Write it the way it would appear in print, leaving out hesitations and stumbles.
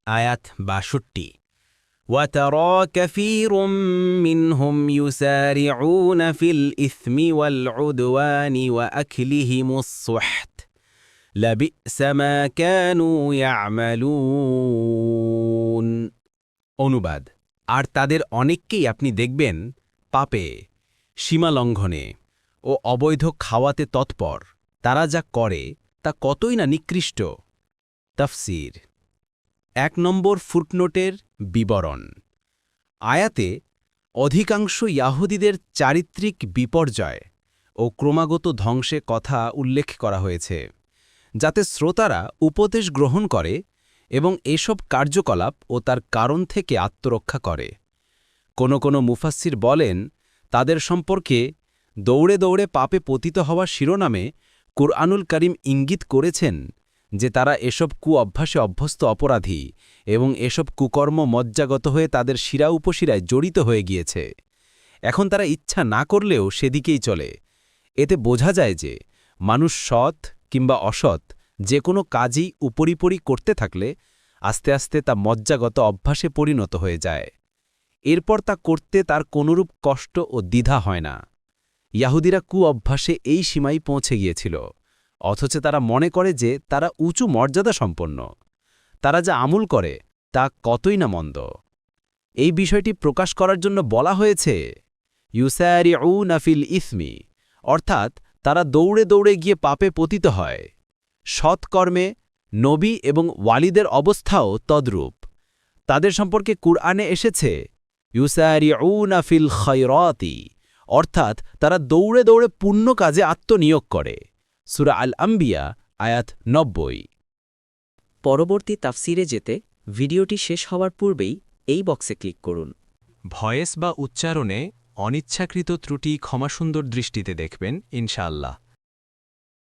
আয়াত ৬২ وترى كثير منهم يسارعون في الإثم والعدوان وأكلهم السحت لبئس ما كانوا يعملون অনুবাদ আর তাদের অনেককেই আপনি দেখবেন পাপে সীমালঙ্ঘনে ও অবৈধ খাওয়াতে তৎপর তারা যা করে তা কতই না নিকৃষ্ট তাফসীর ১ নম্বর ফুটনোটের বিবরণ আয়াতে অধিকাংশ ইয়াহুদীদের চারিত্রিক বিপর্যয় ও ক্রমাগত ধ্বংসে কথা উল্লেখ করা হয়েছে যাতে শ্রোতারা উপদেশ গ্রহণ করে এবং এসব কার্যকলাপ ও তার কারণ থেকে আত্মরক্ষা করে কোনো মুফাসসির বলেন তাদের সম্পর্কে দৌড়ে দৌড়ে পাপে পতিত হওয়া শিরোনামে কুরআনুল কারীম ইঙ্গিত করেছেন যে তারা এসব অভ্যাসে অভ্যস্ত অপরাধী এবং এসব কুকর্ম মজ্জাগত হয়ে তাদের শিরা উপশিরায় জড়িত হয়ে গিয়েছে এখন তারা ইচ্ছা না করলেও সেদিকেই চলে এতে বোঝা যায় যে মানুষ সৎ কিংবা অসৎ যে কোনো কাজই উপরিপরি করতে থাকলে আস্তে আস্তে তা মজ্জাগত অভ্যাসে পরিণত হয়ে যায় এরপর তা করতে তার কোনরূপ কষ্ট ও দ্বিধা হয় না ইয়াহুদিরা অভ্যাসে এই সীমায় পৌঁছে গিয়েছিল অথচ তারা মনে করে যে তারা উঁচু মর্যাদা সম্পন্ন তারা যা আমল করে তা কতই না মন্দ এই বিষয়টি প্রকাশ করার জন্য বলা হয়েছে ইউসারিউনা ফিল ইসমি অর্থাৎ তারা দৌড়ে দৌড়ে গিয়ে পাপে পতিত হয় সৎকর্মে নবী এবং ওয়ালিদের অবস্থাও তদ্রূপ তাদের সম্পর্কে কুরআনে এসেছে ইউসারিউনা ফিল খায়রাতি অর্থাৎ তারা দৌড়ে দৌড়ে পুণ্য কাজে আত্মনিয়োগ করে সূরা আল আম্বিয়া আয়াত ৯০ পরবর্তী তাফসিরে যেতে ভিডিওটি শেষ হওয়ার পূর্বেই এই বক্সে ক্লিক করুন ভয়েস বা উচ্চারণে অনিচ্ছাকৃত ত্রুটি ক্ষমাসুন্দর দৃষ্টিতে দেখবেন ইনশাআল্লাহ